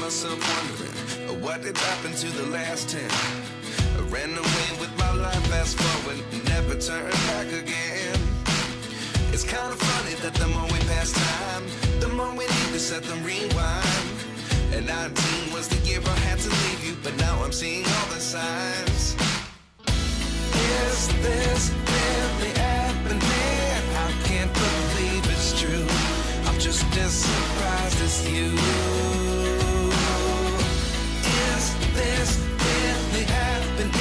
myself wondering, what did happen to the last 10? I ran away with my life, fast forward, never turn back again. It's kind of funny that the more we pass time, the more we need to set them rewind. And 19 was the year I had to leave you, but now I'm seeing all the signs. Is this really happening? I can't believe it's true. I'm just as surprised as you. Is this really happening?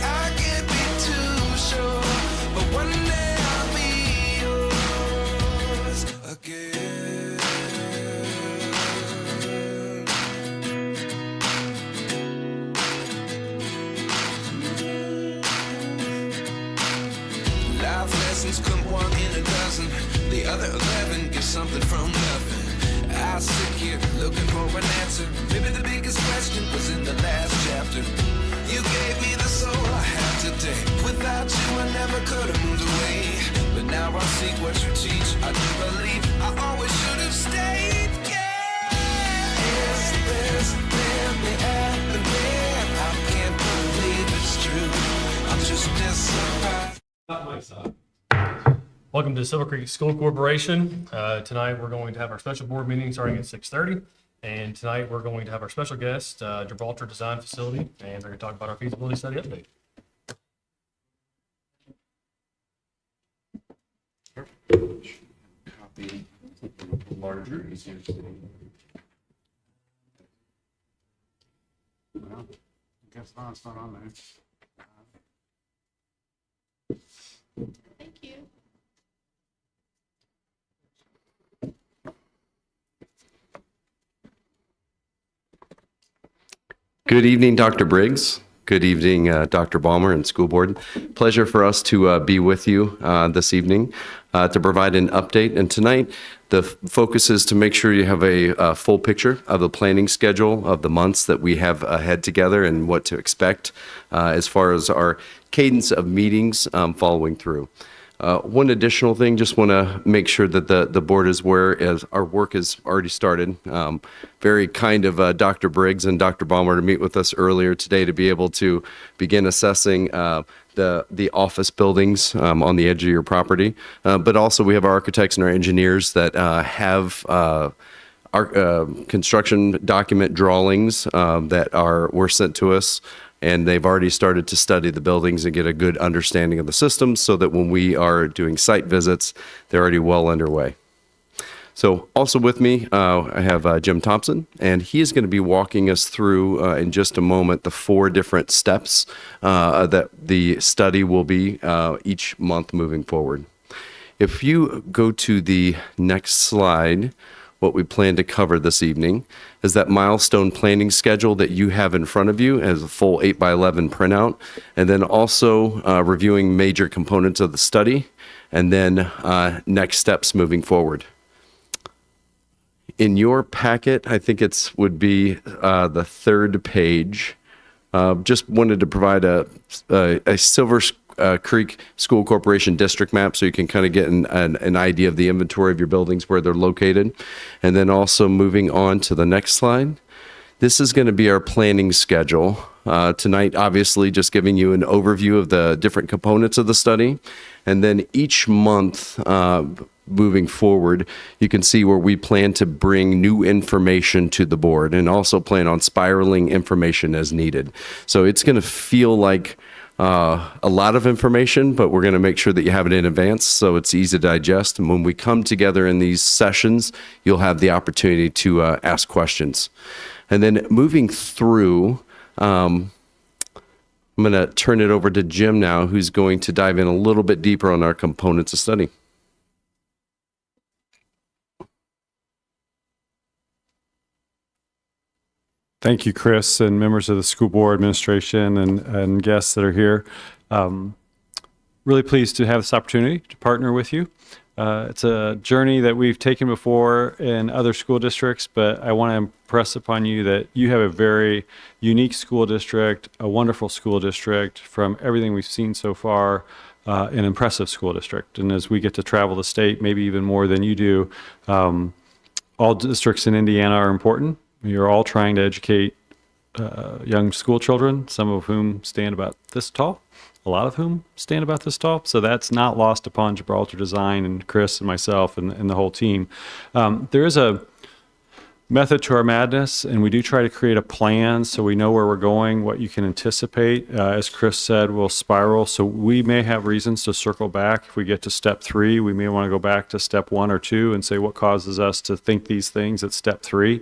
I can't be too sure, but one day I'll be yours again. Life lessons come one in a dozen. The other 11 get something from nothing. I sit here looking for an answer. Maybe the biggest question was in the last chapter. You gave me the soul I have today. Without you I never could have moved away. But now I see what you teach. I do believe I always should have stayed. Yeah. Is this really happening? I can't believe it's true. I'm just as surprised. Not my side. Welcome to Silver Creek School Corporation. Tonight we're going to have our special board meeting starting at 6:30. And tonight we're going to have our special guest, Gibraltar Design Facility, and we're going to talk about our feasibility study update. Copy larger, easier to see. Well, I guess not, it's not on there. Thank you. Good evening, Dr. Briggs. Good evening, Dr. Balmer and school board. Pleasure for us to be with you this evening to provide an update. And tonight, the focus is to make sure you have a full picture of the planning schedule of the months that we have ahead together and what to expect as far as our cadence of meetings following through. One additional thing, just want to make sure that the board is aware as our work has already started. Very kind of Dr. Briggs and Dr. Balmer to meet with us earlier today to be able to begin assessing the office buildings on the edge of your property. But also we have our architects and our engineers that have our construction document drawings that were sent to us. And they've already started to study the buildings and get a good understanding of the systems so that when we are doing site visits, they're already well underway. So also with me, I have Jim Thompson, and he is going to be walking us through in just a moment the 4 different steps that the study will be each month moving forward. If you go to the next slide, what we plan to cover this evening is that milestone planning schedule that you have in front of you as a full 8x11 printout, and then also reviewing major components of the study, and then next steps moving forward. In your packet, I think would be the 3rd page. Just wanted to provide a Silver Creek School Corporation district map so you can kind of get an idea of the inventory of your buildings, where they're located. And then also moving on to the next slide. This is going to be our planning schedule. Tonight, obviously, just giving you an overview of the different components of the study. And then each month moving forward, you can see where we plan to bring new information to the board and also plan on spiraling information as needed. So it's going to feel like a lot of information, but we're going to make sure that you have it in advance so it's easy to digest. And when we come together in these sessions, you'll have the opportunity to ask questions. And then moving through, I'm going to turn it over to Jim now, who's going to dive in a little bit deeper on our components of study. Thank you, Chris, and members of the school board administration and guests that are here. Really pleased to have this opportunity to partner with you. It's a journey that we've taken before in other school districts, but I want to impress upon you that you have a very unique school district, a wonderful school district, from everything we've seen so far, an impressive school district. And as we get to travel the state, maybe even more than you do, all districts in Indiana are important, You're all trying to educate young school children, some of whom stand about this tall, a lot of whom stand about this tall. So that's not lost upon Gibraltar Design and Chris and myself and the whole team. There is a method to our madness, and we do try to create a plan so we know where we're going, what you can anticipate. As Chris said, we'll spiral, so we may have reasons to circle back. If we get to step 3, we may want to go back to step 1 or 2 and say what causes us to think these things at step 3.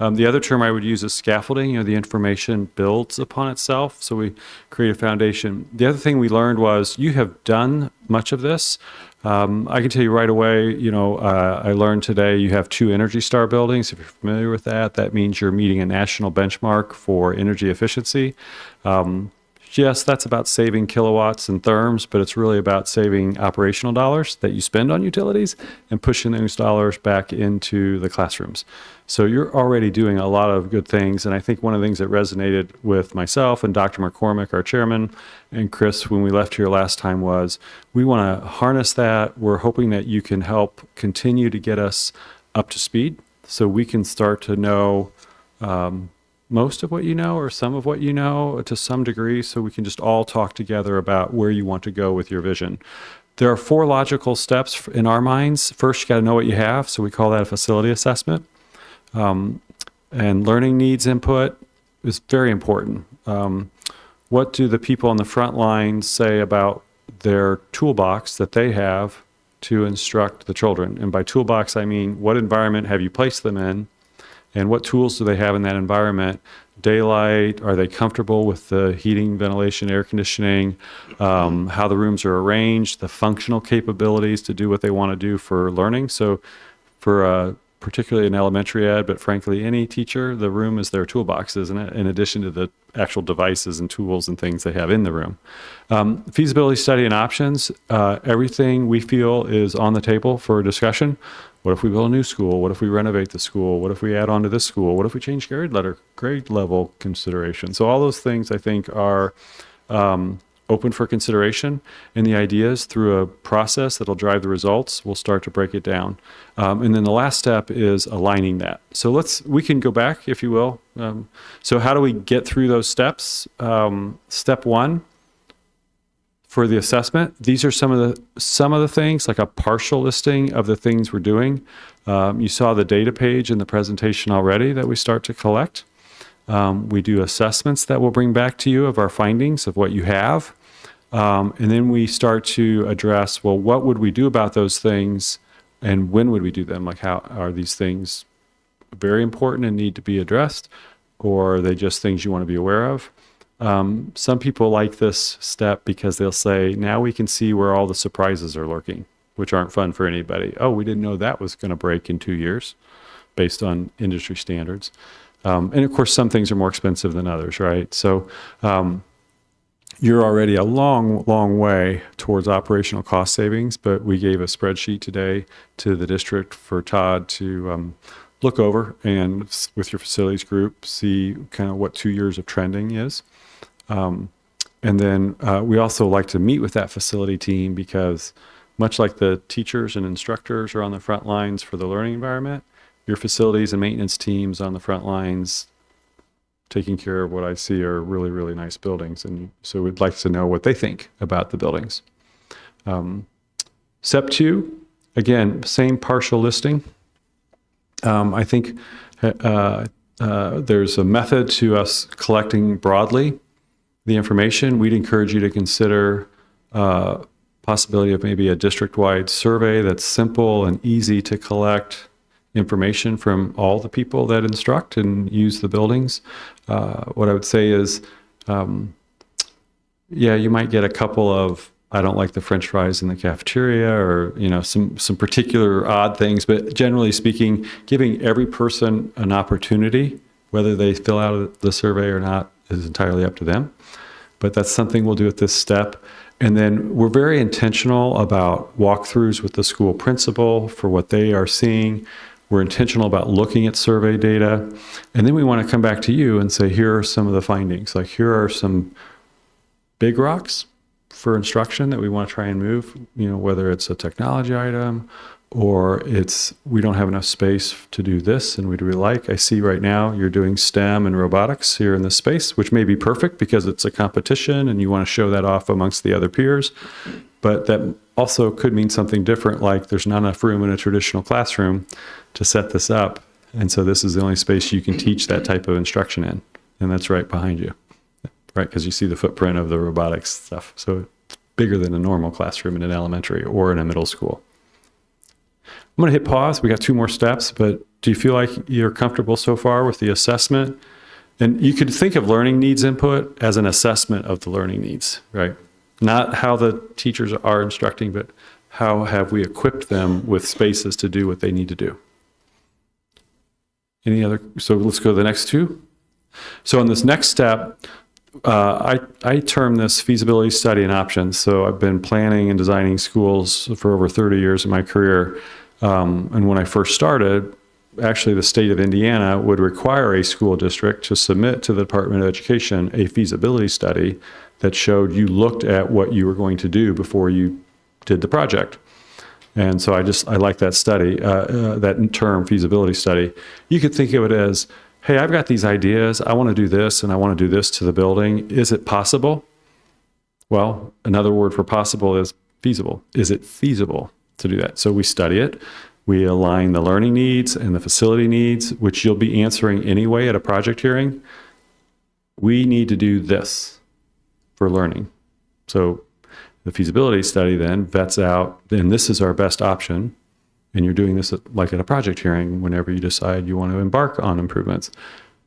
The other term I would use is scaffolding. The information builds upon itself, so we create a foundation. The other thing we learned was you have done much of this. I can tell you right away, I learned today you have 2 Energy Star buildings. If you're familiar with that, that means you're meeting a national benchmark for energy efficiency. Yes, that's about saving kilowatts and therms, but it's really about saving operational dollars that you spend on utilities and pushing those dollars back into the classrooms. So you're already doing a lot of good things. And I think one of the things that resonated with myself and Dr. McCormick, our chairman, and Chris, when we left here last time was we want to harness that. We're hoping that you can help continue to get us up to speed so we can start to know most of what you know or some of what you know to some degree, so we can just all talk together about where you want to go with your vision. There are 4 logical steps in our minds. First, you got to know what you have, so we call that a facility assessment. And learning needs input is very important. What do the people on the front lines say about their toolbox that they have to instruct the children? And by toolbox, I mean, what environment have you placed them in? And what tools do they have in that environment? Daylight, are they comfortable with the heating, ventilation, air conditioning, how the rooms are arranged, the functional capabilities to do what they want to do for learning? So for particularly in elementary ed, but frankly, any teacher, the room is their toolbox, isn't it? In addition to the actual devices and tools and things they have in the room. Feasibility study and options, everything we feel is on the table for discussion. What if we build a new school? What if we renovate the school? What if we add on to this school? What if we change grade level consideration? So all those things I think are open for consideration, and the ideas through a process that'll drive the results, we'll start to break it down. And then the last step is aligning that. So we can go back, if you will. So how do we get through those steps? Step 1, for the assessment, these are some of the things, like a partial listing of the things we're doing. You saw the data page in the presentation already that we start to collect. We do assessments that we'll bring back to you of our findings of what you have. And then we start to address, well, what would we do about those things and when would we do them? Like, how are these things very important and need to be addressed, or are they just things you want to be aware of? Some people like this step because they'll say, now we can see where all the surprises are lurking, which aren't fun for anybody. Oh, we didn't know that was going to break in 2 years based on industry standards. And of course, some things are more expensive than others, right? So you're already a long, long way towards operational cost savings, but we gave a spreadsheet today to the district for Todd to look over and with your facilities group, see kind of what 2 years of trending is. And then we also like to meet with that facility team because much like the teachers and instructors are on the front lines for the learning environment, your facilities and maintenance teams on the front lines taking care of what I see are really, really nice buildings. And so we'd like to know what they think about the buildings. Step 2, again, same partial listing. I think there's a method to us collecting broadly the information. We'd encourage you to consider possibility of maybe a district-wide survey that's simple and easy to collect information from all the people that instruct and use the buildings. What I would say is, yeah, you might get a couple of, I don't like the French fries in the cafeteria, or some particular odd things, but generally speaking, giving every person an opportunity, whether they fill out the survey or not, is entirely up to them. But that's something we'll do at this step. And then we're very intentional about walkthroughs with the school principal for what they are seeing. We're intentional about looking at survey data. And then we want to come back to you and say, here are some of the findings. Like, here are some big rocks for instruction that we want to try and move, whether it's a technology item or it's we don't have enough space to do this and we'd really like. I see right now you're doing STEM and robotics here in this space, which may be perfect because it's a competition and you want to show that off amongst the other peers. But that also could mean something different, like there's not enough room in a traditional classroom to set this up. And so this is the only space you can teach that type of instruction in. And that's right behind you, right? Because you see the footprint of the robotics stuff. So it's bigger than a normal classroom in an elementary or in a middle school. I'm going to hit pause. We got 2 more steps, but do you feel like you're comfortable so far with the assessment? And you could think of learning needs input as an assessment of the learning needs, right? Not how the teachers are instructing, but how have we equipped them with spaces to do what they need to do? So let's go to the next 2. So in this next step, I term this feasibility study and options. So I've been planning and designing schools for over 30 years in my career. And when I first started, actually the state of Indiana would require a school district to submit to the Department of Education a feasibility study that showed you looked at what you were going to do before you did the project. And so I like that study, that term feasibility study. You could think of it as, hey, I've got these ideas. I want to do this and I want to do this to the building. Is it possible? Well, another word for possible is feasible. Is it feasible to do that? So we study it. We align the learning needs and the facility needs, which you'll be answering anyway at a project hearing. We need to do this for learning. So the feasibility study then vets out, and this is our best option. And you're doing this like at a project hearing whenever you decide you want to embark on improvements.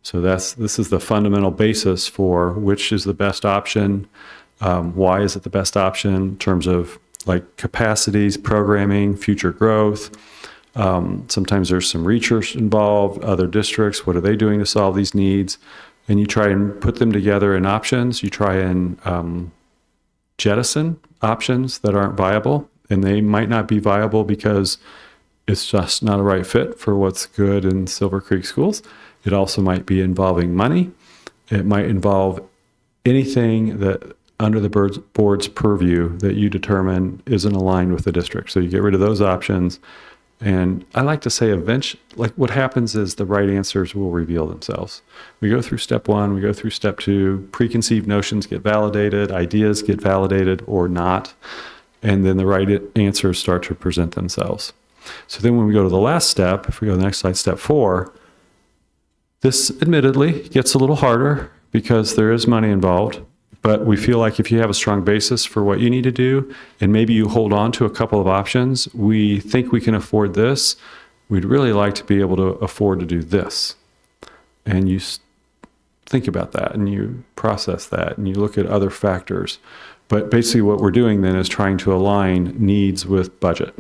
So this is the fundamental basis for which is the best option. Why is it the best option in terms of like capacities, programming, future growth. Sometimes there's some research involved, other districts, what are they doing to solve these needs? And you try and put them together in options. You try and jettison options that aren't viable, and they might not be viable because it's just not a right fit for what's good in Silver Creek schools. It also might be involving money. It might involve anything that under the board's purview that you determine isn't aligned with the district. So you get rid of those options. And I like to say eventually, like what happens is the right answers will reveal themselves. We go through step 1, we go through step 2, preconceived notions get validated, ideas get validated or not, and then the right answers start to present themselves. So then when we go to the last step, if we go to the next slide, step 4, this admittedly gets a little harder because there is money involved. But we feel like if you have a strong basis for what you need to do, and maybe you hold on to a couple of options, we think we can afford this. We'd really like to be able to afford to do this. And you think about that and you process that and you look at other factors. But basically what we're doing then is trying to align needs with budget.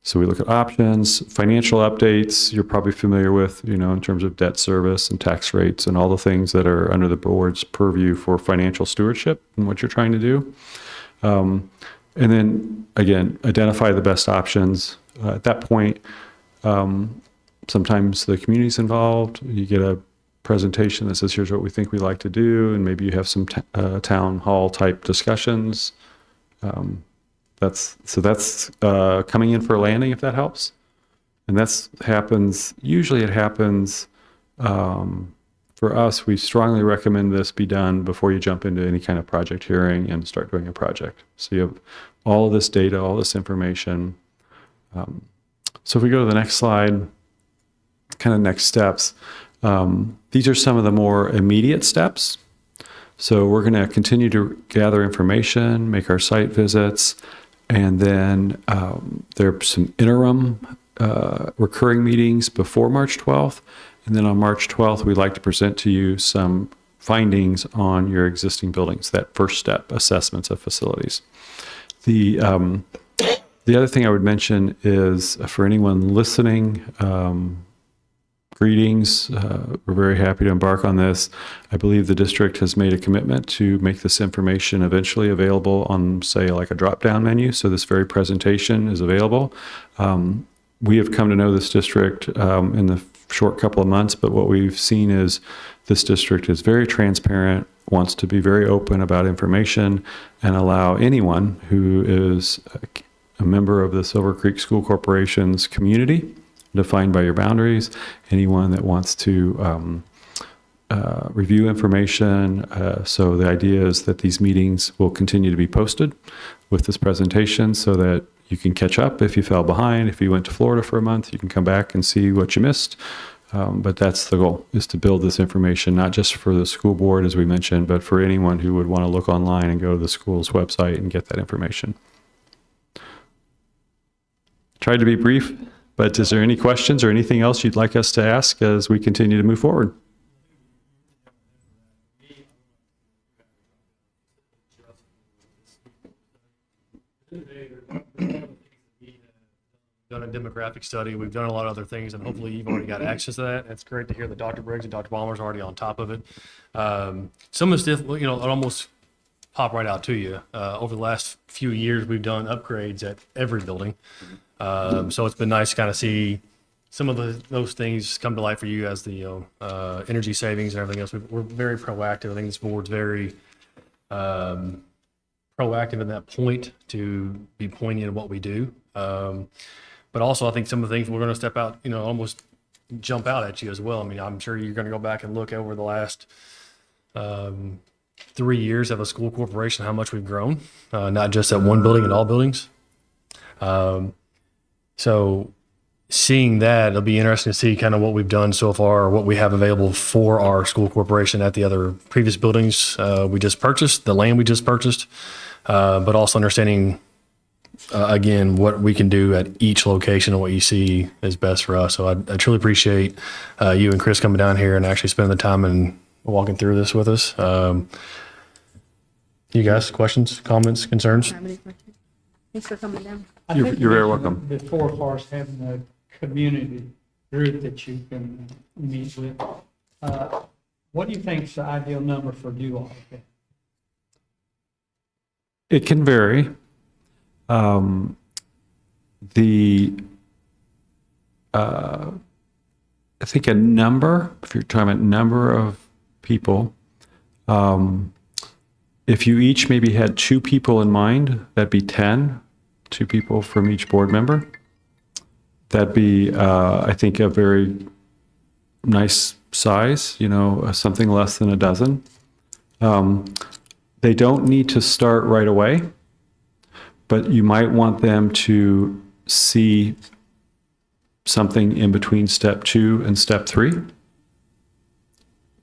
So we look at options, financial updates, you're probably familiar with, in terms of debt service and tax rates and all the things that are under the board's purview for financial stewardship and what you're trying to do. And then, again, identify the best options. At that point, sometimes the community's involved. You get a presentation that says, here's what we think we'd like to do, and maybe you have some town hall type discussions. That's coming in for a landing, if that helps. And usually it happens, for us, we strongly recommend this be done before you jump into any kind of project hearing and start doing a project. So you have all of this data, all this information. So if we go to the next slide, kind of next steps, these are some of the more immediate steps. So we're going to continue to gather information, make our site visits, and then there are some interim recurring meetings before March 12th. And then on March 12th, we'd like to present to you some findings on your existing buildings, that first step, assessments of facilities. The other thing I would mention is for anyone listening, greetings. We're very happy to embark on this. I believe the district has made a commitment to make this information eventually available on, say, like a drop-down menu. So this very presentation is available. We have come to know this district in the short couple of months, but what we've seen is this district is very transparent. wants to be very open about information and allow anyone who is a member of the Silver Creek School Corporation's community, defined by your boundaries, anyone that wants to review information. So the idea is that these meetings will continue to be posted with this presentation so that you can catch up if you fell behind. If you went to Florida for a month, you can come back and see what you missed. But that's the goal, is to build this information, not just for the school board, as we mentioned, but for anyone who would want to look online and go to the school's website and get that information. Tried to be brief, but is there any questions or anything else you'd like us to ask as we continue to move forward? Done a demographic study. We've done a lot of other things, and hopefully you've already got access to that. It's great to hear that Dr. Briggs and Dr. Ballmer's already on top of it. Some of the stuff, it almost pop right out to you. Over the last few years, we've done upgrades at every building. So it's been nice to kind of see some of those things come to life for you as the energy savings and everything else. We're very proactive. I think this board's very proactive in that point to be poignant in what we do. But also, I think some of the things we're going to step out, almost jump out at you as well. I mean, I'm sure you're going to go back and look over the last 3 years of a school corporation, how much we've grown, not just at one building, in all buildings. So seeing that, it'll be interesting to see kind of what we've done so far, or what we have available for our school corporation at the other previous buildings we just purchased, the land we just purchased, but also understanding again, what we can do at each location and what you see is best for us. So I truly appreciate you and Chris coming down here and actually spending the time and walking through this with us. You guys, questions, comments, concerns? Have any questions? Thanks for coming down. You're very welcome. Before, as far as having a community group that you can meet with, what do you think is the ideal number for you all? It can vary. I think a number, if you're talking about number of people, if you each maybe had 2 people in mind, that'd be 10, 2 people from each board member. That'd be, I think, a very nice size, something less than a dozen. They don't need to start right away, but you might want them to see something in between step 2 and step 3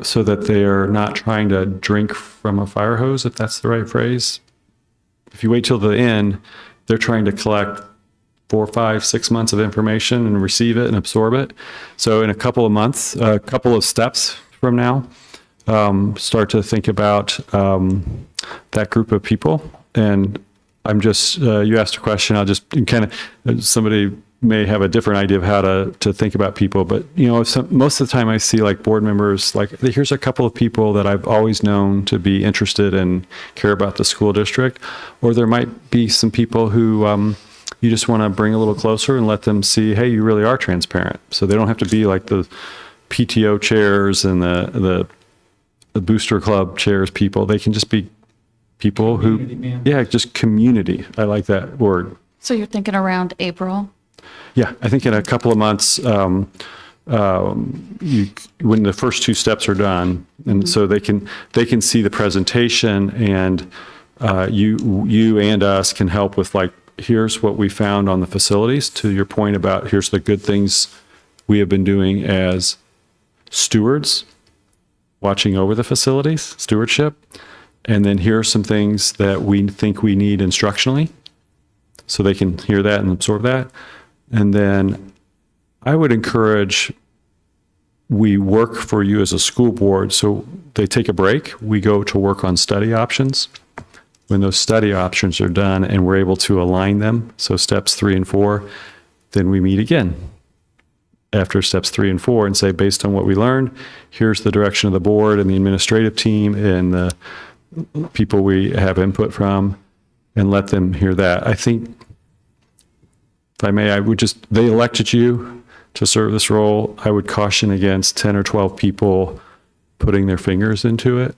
so that they're not trying to drink from a fire hose, if that's the right phrase. If you wait till the end, they're trying to collect 4, 5, 6 months of information and receive it and absorb it. So in a couple of months, a couple of steps from now, start to think about that group of people. And I'm just, you asked a question, I'll just kind of, somebody may have a different idea of how to think about people, but most of the time I see like board members, like here's a couple of people that I've always known to be interested and care about the school district, or there might be some people who you just want to bring a little closer and let them see, hey, you really are transparent. So they don't have to be like the PTO chairs and the booster club chairs people. They can just be people who, just community. I like that word. So you're thinking around April? Yeah, I think in a couple of months, when the first 2 steps are done, and so they can see the presentation, and you and us can help with like, here's what we found on the facilities. To your point about here's the good things we have been doing as stewards, watching over the facilities, stewardship, and then here are some things that we think we need instructionally, so they can hear that and absorb that. And then I would encourage we work for you as a school board. So they take a break. We go to work on study options. When those study options are done and we're able to align them, so steps 3 and 4, then we meet again after steps 3 and 4 and say, based on what we learned, here's the direction of the board and the administrative team and the people we have input from, and let them hear that. I think, if I may, they elected you to serve this role. I would caution against 10 or 12 people putting their fingers into it.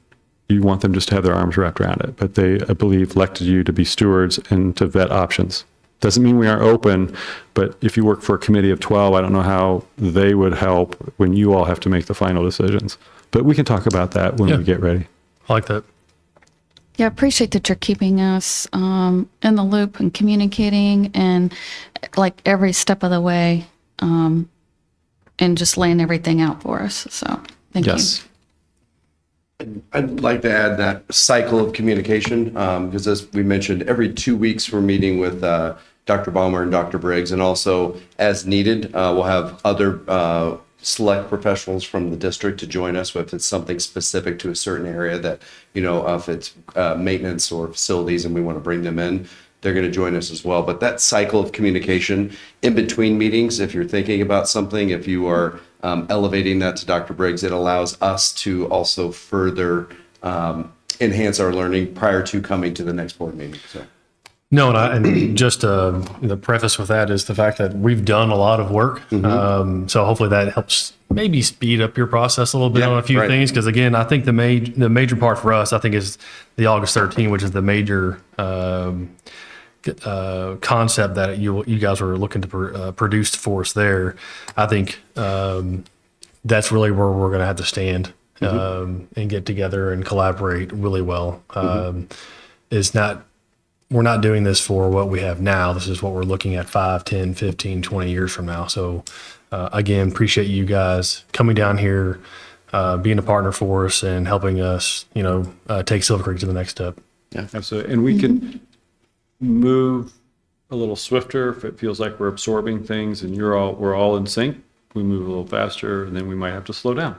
you want them just to have their arms wrapped around it. But they, I believe, elected you to be stewards and to vet options. Doesn't mean we aren't open, but if you work for a committee of 12, I don't know how they would help when you all have to make the final decisions. But we can talk about that when Yeah. we get ready. I like that. Yeah, I appreciate that you're keeping us in the loop and communicating and like every step of the way and just laying everything out for us. So thank you. Yes. I'd like to add that cycle of communication, because as we mentioned, every 2 weeks we're meeting with Dr. Baumer and Dr. Briggs, and also as needed, we'll have other select professionals from the district to join us if it's something specific to a certain area that, if it's maintenance or facilities and we want to bring them in, they're going to join us as well. But that cycle of communication in between meetings, if you're thinking about something, if you are elevating that to Dr. Briggs, it allows us to also further enhance our learning prior to coming to the next board meeting. So. No, and just the preface with that is the fact that we've done a lot of work. So hopefully that helps maybe speed up your process a little bit Yeah, on a few right. things. Because again, I think the major part for us, I think, is the August 13, which is the major concept that you guys were looking to produce for us there. I think that's really where we're going to have to stand and get together and collaborate really well. We're not doing this for what we have now. This is what we're looking at 5, 10, 15, 20 years from now. So again, appreciate you guys coming down here, being a partner for us and helping us, take Silver Creek to the next step. Absolutely. And we can move a little swifter if it feels like we're absorbing things and we're all in sync. We move a little faster and then we might have to slow down.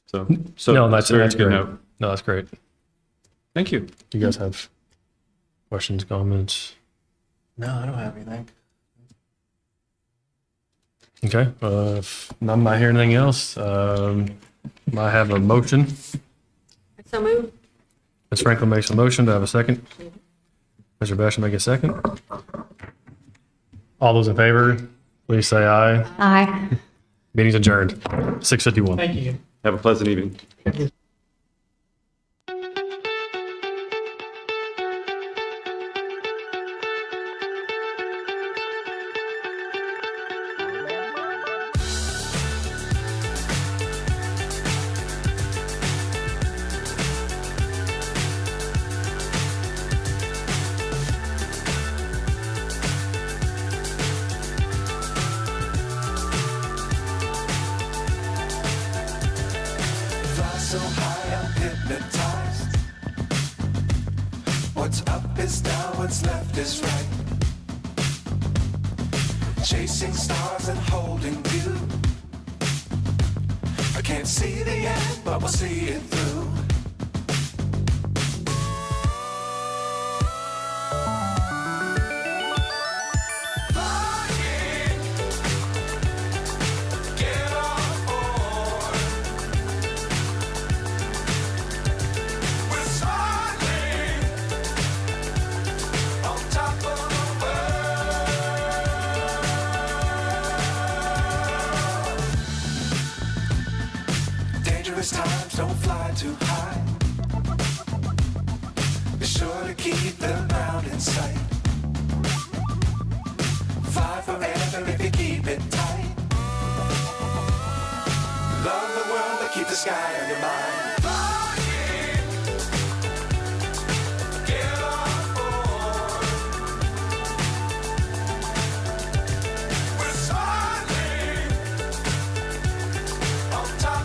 So No, that's very great. good note. No, that's great. Thank you. You guys have questions, comments? No, I don't have anything. Okay. If I'm not hearing anything else, I have a motion. So moved. Ms. Franklin makes a motion. Do I have a second? Mr. Basham make a second. All those in favor, please say aye. Aye. Meeting's adjourned. 6:51. Thank you. Have a pleasant evening. Fly so high, I'm hypnotized. What's up is down, what's left is right. Chasing stars and holding you. I can't see the end, but we'll see it through. Flying, get on board. We're soaring on top of the world. Dangerous times, don't fly too high. Be sure to keep the ground in sight. Fly forever if you keep it tight. Love the world, but keep the sky on your mind.